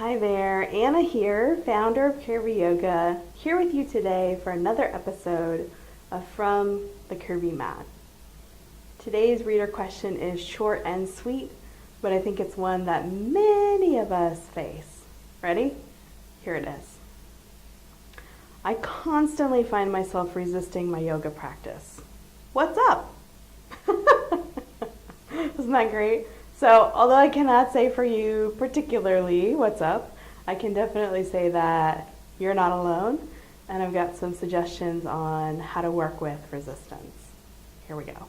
Hi there, Anna here, founder of CurvyYoga, here with you today for another episode of From the Curvy Mat. Today's reader question is short and sweet, but I think it's one that many of us face. Ready? Here it is. I constantly find myself resisting my yoga practice. What's up? Isn't that great? So, although I cannot say for you particularly what's up, I can definitely say that you're not alone, and I've got some suggestions on how to work with resistance. Here we go.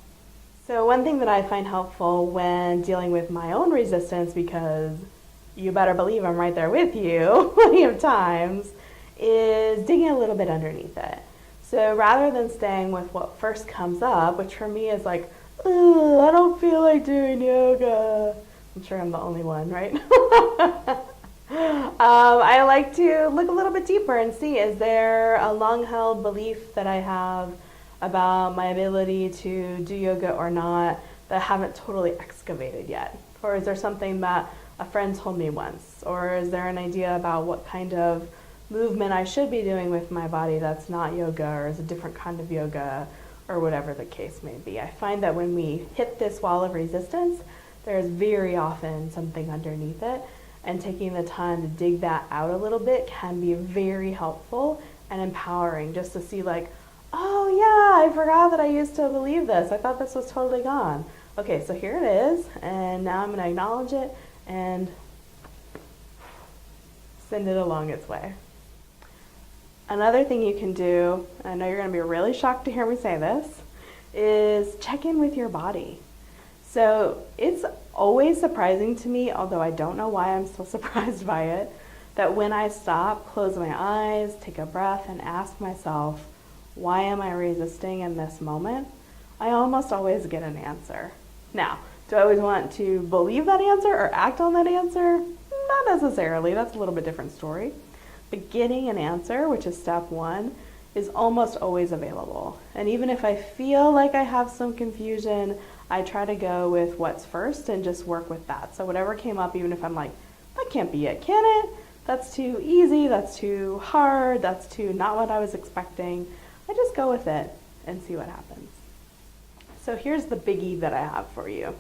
So one thing that I find helpful when dealing with my own resistance, because you better believe I'm right there with you plenty of times, is digging a little bit underneath it. So rather than staying with what first comes up, which for me is like, I don't feel like doing yoga. I'm sure I'm the only one, right? I like to look a little bit deeper and see, is there a long-held belief that I have about my ability to do yoga or not that I haven't totally excavated yet? Or is there something that a friend told me once? Or is there an idea about what kind of movement I should be doing with my body that's not yoga or is a different kind of yoga, or whatever the case may be? I find that when we hit this wall of resistance, there's very often something underneath it, and taking the time to dig that out a little bit can be very helpful and empowering, just to see like, oh yeah, I forgot that I used to believe this. I thought this was totally gone. Okay, so here it is, and now I'm going to acknowledge it and send it along its way. Another thing you can do, and I know you're going to be really shocked to hear me say this, is check in with your body. So it's always surprising to me, although I don't know why I'm still surprised by it, that when I stop, close my eyes, take a breath, and ask myself, why am I resisting in this moment? I almost always get an answer. Now, do I always want to believe that answer or act on that answer? Not necessarily. That's a little bit different story. But getting an answer, which is step one, is almost always available. And even if I feel like I have some confusion, I try to go with what's first and just work with that. So whatever came up, even if I'm like, that can't be it, can it? That's too easy, that's too hard, that's too not what I was expecting. I just go with it and see what happens. So here's the biggie that I have for you.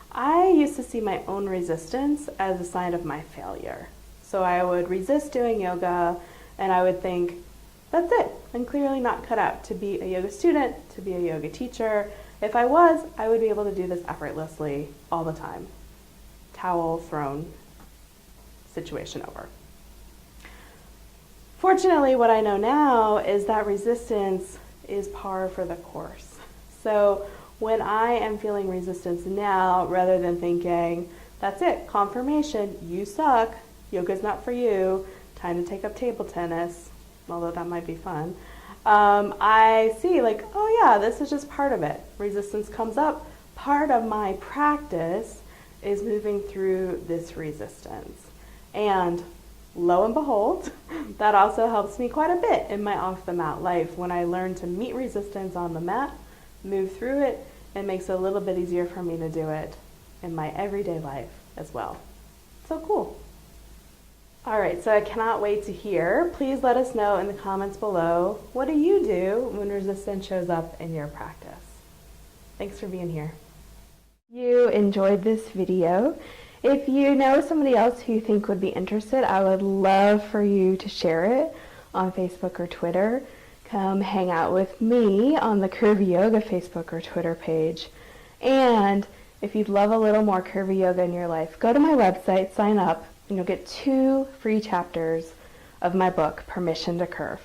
I used to see my own resistance as a sign of my failure. So I would resist doing yoga, and I would think, that's it. I'm clearly not cut out to be a yoga student, to be a yoga teacher. If I was, I would be able to do this effortlessly all the time. Towel thrown, situation over. Fortunately, what I know now is that resistance is par for the course. So when I am feeling resistance now, rather than thinking, that's it, confirmation, you suck, yoga's not for you, time to take up table tennis, although that might be fun, I see like, oh yeah, this is just part of it. Resistance comes up. Part of my practice is moving through this resistance. And lo and behold, that also helps me quite a bit in my off-the-mat life. When I learn to meet resistance on the mat, move through it, it makes it a little bit easier for me to do it in my everyday life as well. So cool. All right, so I cannot wait to hear. Please let us know in the comments below, what do you do when resistance shows up in your practice? Thanks for being here. You enjoyed this video. If you know somebody else who you think would be interested, I would love for you to share it on Facebook or Twitter. Come hang out with me on the CurvyYoga Facebook or Twitter page. And if you'd love a little more curvy yoga in your life, go to my website, sign up, and you'll get 2 free chapters of my book, Permission to Curve.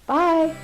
Bye!